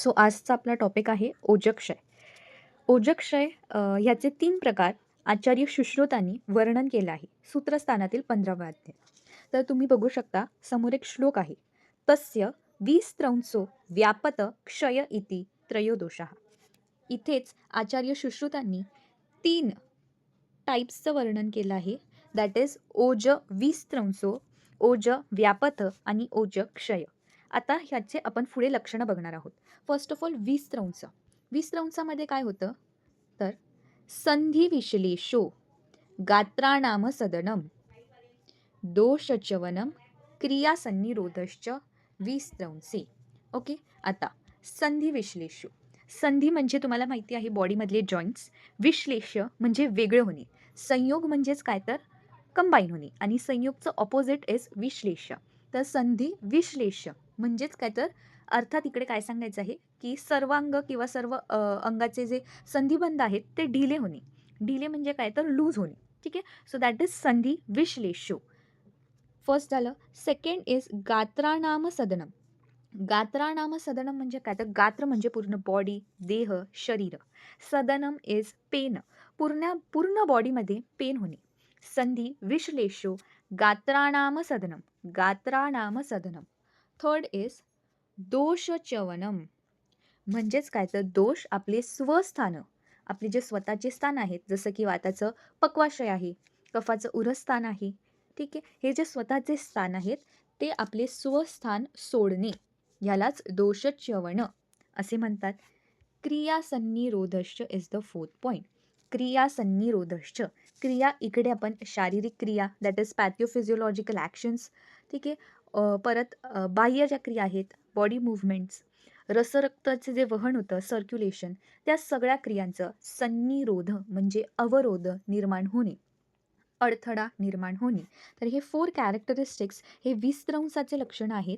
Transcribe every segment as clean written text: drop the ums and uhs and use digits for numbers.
So आजचा आपला topic आहे ओजक्षय. ओजक्षय ह्याचे 3 प्रकार आचार्य सुश्रुतांनी वर्णन केलं आहे. सूत्रस्थानातील 15वा अध्याय. तर तुम्ही बघू शकता समोर एक श्लोक आहे. तस्य विस्त्रंसो व्यापत क्षय इति त्रयोदोषः. इथेच आचार्य सुश्रुतांनी 3 टाइप्सचं वर्णन केलं आहे. दॅट इज ओज विस्त्रंसो, ओज व्यापत आणि ओज क्षय. आता ह्याचे आपण पुढे लक्षणं बघणार आहोत. फर्स्ट ऑफ ऑल विस्त्रंस. विस्त्रंसामध्ये काय होतं तर संधी विश्लेषो गात्राणाम सदनम दोषच्यवनम क्रियासन्निरोधश्च विस्त्रंसे. ओके. आता संधी विश्लेषो. संधी म्हणजे तुम्हाला माहिती आहे बॉडीमधले जॉईंट्स. विश्लेष्य म्हणजे वेगळे होणे. संयोग म्हणजेच काय तर कंबाईन होणे आणि संयोगचं ऑपोजिट इज विश्लेष्य. तर संधी विश्लेष्य म्हणजेच काय तर अर्थात इकडे काय सांगायचं आहे की सर्वांग किंवा सर्व अंगाचे जे संधिबंध आहेत ते ढिले होणे. ढिले म्हणजे काय तर लूज होणे. ठीक आहे. सो दॅट इज संधी विश्लेष्यो. फर्स्ट झालं. सेकंड इज गात्राणाम सदनम. गात्राणाम सदनम म्हणजे काय तर गात्र म्हणजे पूर्ण बॉडी, देह, शरीर. सदनम इज पेन. पूर्ण बॉडीमध्ये पेन होणे. संधी विश्लेषो गात्राणाम सदनम. गात्राणाम सदनम. Third is दोषच्यवनम. म्हणजेच काय तर दोष आपले स्वस्थान, आपले जे स्वतःचे स्थान आहेत जसं की वाताचं पक्वाशय आहे, कफाचं उरस्थान आहे. ठीक आहे. हे जे स्वतःचे स्थान आहेत ते आपले स्वस्थान सोडणे यालाच दोषच्यवन असे म्हणतात. क्रियासन्निरोधश्च इज द फोर्थ पॉईंट. क्रियासन्निरोधश्च. क्रिया इकडे आपण शारीरिक क्रिया दॅट इज पॅथोफिजिओलॉजिकल ॲक्शन्स. ठीक आहे. परत बाह्य ज्या क्रिया आहेत बॉडी मुवमेंट्स, रसरक्ताचे जे वहन होतं सर्क्युलेशन, त्या सगळ्या क्रियांचं सन्निरोध म्हणजे अवरोध निर्माण होणे, अडथळा निर्माण होणे. तर हे 4 कॅरेक्टरिस्टिक्स हे विस्त्रंसाचे लक्षणं आहेत.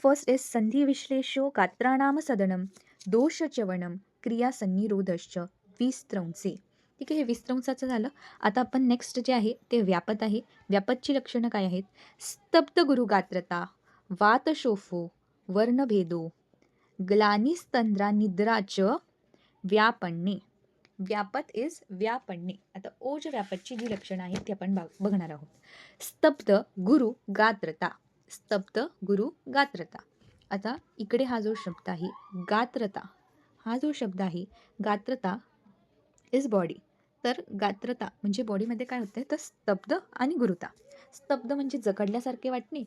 फर्स्ट इज संधी विश्लेषो गात्राणाम सदनम दोषच्यवनम क्रियासन्निरोधश्च विस्त्रंसे. ठीक आहे. हे विस्त्रंसाचं झालं. आता आपण नेक्स्ट जे आहे ते व्यापत आहे. व्यापतची लक्षणं काय आहेत? स्तब्ध गुरुगात्रता, वातशोफो, वर्णभेदो, ग्लानिस्तंद्रा निद्राच व्यापण्णे. व्यापत इज व्यापण्णे. आता ओज व्यापतची जी लक्षणं आहेत ती आपण बघणार आहोत. स्तब्ध गुरु गात्रता. स्तब्ध गुरु गात्रता. आता इकडे हा जो शब्द आहे गात्रता, हा जो शब्द आहे गात्रता इज बॉडी. तर गात्रता म्हणजे बॉडीमध्ये काय होतं तर स्तब्ध आणि गुरुता. स्तब्ध म्हणजे जखडल्यासारखे वाटणे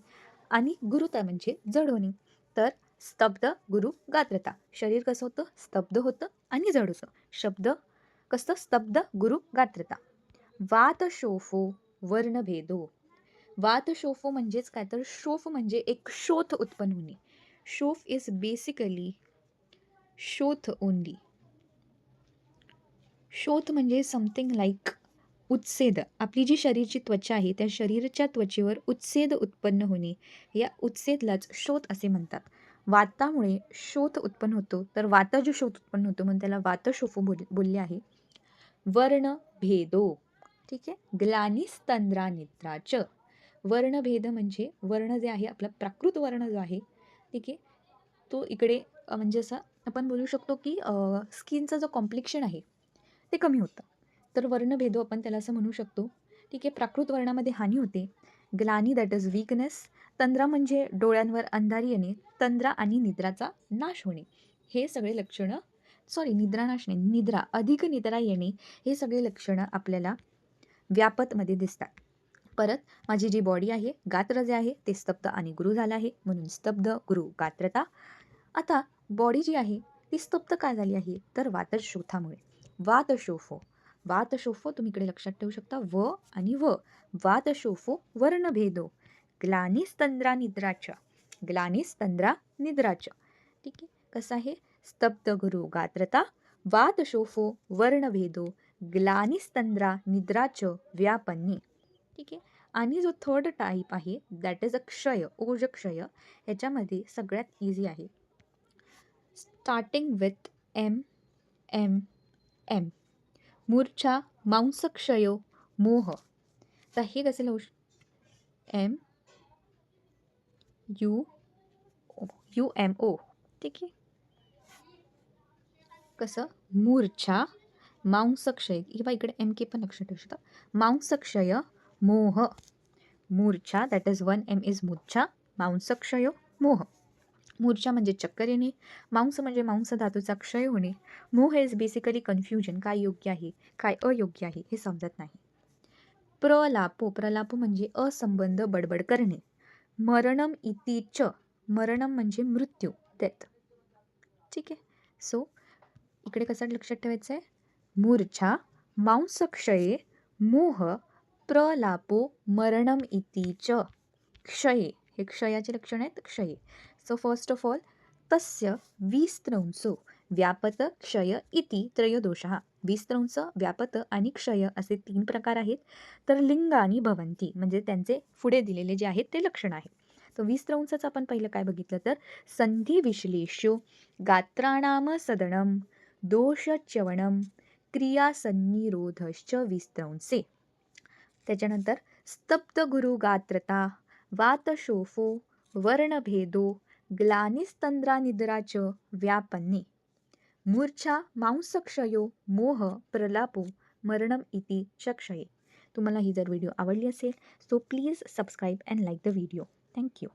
आणि गुरुता म्हणजे जड होणे. तर स्तब्ध गुरु गात्रता. शरीर कसं होतं स्तब्ध होतं आणि जड होतं. शब्द कसं स्तब्ध गुरु गात्रता. वातशोफो वर्णभेदो. वातशोफो म्हणजेच काय तर शोफ म्हणजे एक शोथ उत्पन्न होणे. शोफ इज बेसिकली शोथ ओनली. शोथ म्हणजे समथिंग लाईक उत्सेद. आपली जी शरीरची त्वचा आहे त्या शरीराच्या त्वचेवर उत्सेद उत्पन्न होणे, या उत्सेदलाच शोथ असे म्हणतात. वातामुळे शोथ उत्पन्न होतो. तर वातज शोथ उत्पन्न होतो म्हणून त्याला वातशोफो बोलले आहे. वर्णभेदो. ठीक आहे. ग्लानिस्तंद्रा निद्राच. वर्णभेद म्हणजे वर्ण जे आहे आपला प्राकृत वर्ण जो आहे ठीक आहे तो इकडे म्हणजे असं आपण बोलू शकतो की स्किनचं जो कॉम्प्लेक्शन आहे ते कमी होतं. तर वर्णभेदो आपण त्याला असं म्हणू शकतो. ठीक आहे. प्राकृत वर्णामध्ये हानी होते. ग्लानी दॅट इज वीकनेस. तंद्रा म्हणजे डोळ्यांवर अंधारी येणे. तंद्रा आणि निद्राचा नाश होणे. हे सगळे लक्षणं निद्रानाश नाही, निद्रा अधिक निद्रा येणे हे सगळे लक्षणं आपल्याला व्यापतमध्ये दिसतात. परत माझी जी बॉडी आहे गात्र जे आहे ते स्तब्ध आणि गुरु झालं आहे म्हणून स्तब्ध गुरु गात्रता. आता बॉडी जी आहे ती स्तब्ध काय झाली आहे तर वातशोथामुळे. वातशोफो. वातशोफो तुम्ही इकडे लक्षात ठेवू शकता व आणि व. वातशोफो वर्णभेदो ग्लानिस्तंद्रा निद्राच्या. ग्लानिस्तंद्रा निद्राच्या. ठीक आहे. कसं आहे स्तब्ध गुरु गात्रता, वातशोफो वर्णभेदो ग्लानिस्तंद्रा निद्राच व्यापन्ने. ठीक आहे. आणि जो थर्ड टाईप आहे दॅट इज अ क्षय, ओज क्षय. ह्याच्यामध्ये सगळ्यात इझी आहे. Starting with M M M. मूर्छा, मांसक्षयो, मोह. तर हे कसे लिहू M U U M O. ठीक आहे. कसं? मूर्छा, मांसक्षय किंवा इकडे एम-के पण लक्षात ठेवू शकता. मांसक्षय, मोह. मूर्छा दॅट इज 1 एम इज मूर्छा, मांसक्षय, मोह. मूर्छा म्हणजे चक्कर येणे, मांस म्हणजे मांस धातूचा क्षय होणे, मोह इज बेसिकली कन्फ्युजन, काय योग्य आहे, काय अयोग्य आहे हे समजत नाही. प्रलापो, प्रलापो म्हणजे असंबंध बडबड करणे. मरणम इति च, मरणम म्हणजे मृत्यू, डेथ. ठीक आहे. सो इकडे कसं लक्षात ठेवायचं आहे? मूर्छा, मांसक्षये, मोह, प्रलापो, मरणम इति च. क्षये, हे क्षयाचे लक्षण आहेत, क्षये. सो फर्स्ट ऑफ ऑल तस्य विस्त्रंसो व्यापत क्षय इति त्रयोदोषः. विस्त्रंस, व्यापत आणि क्षय असे 3 प्रकार आहेत. तर लिंगानी भवन्ति म्हणजे त्यांचे पुढे दिलेले जे आहेत ते लक्षण आहे. तर विस्त्रंसचं आपण पहिलं काय बघितलं तर संधी विश्लेष्यो गात्राणाम सदनम दोषच्यवनम क्रियासन्निरोधश्च विस्त्रंसे. त्याच्यानंतर स्तब्ध गुरुगात्रता वातशोफो वर्णभेदो ग्लानिस्तंद्रानिद्रा च व्यापन्ने. मूर्छा, मांसक्षयो, मोह, प्रलापो, मरणम इति च क्षये. तुम्हाला ही जर व्हिडिओ आवडली असेल so please subscribe and like the video. Thank you.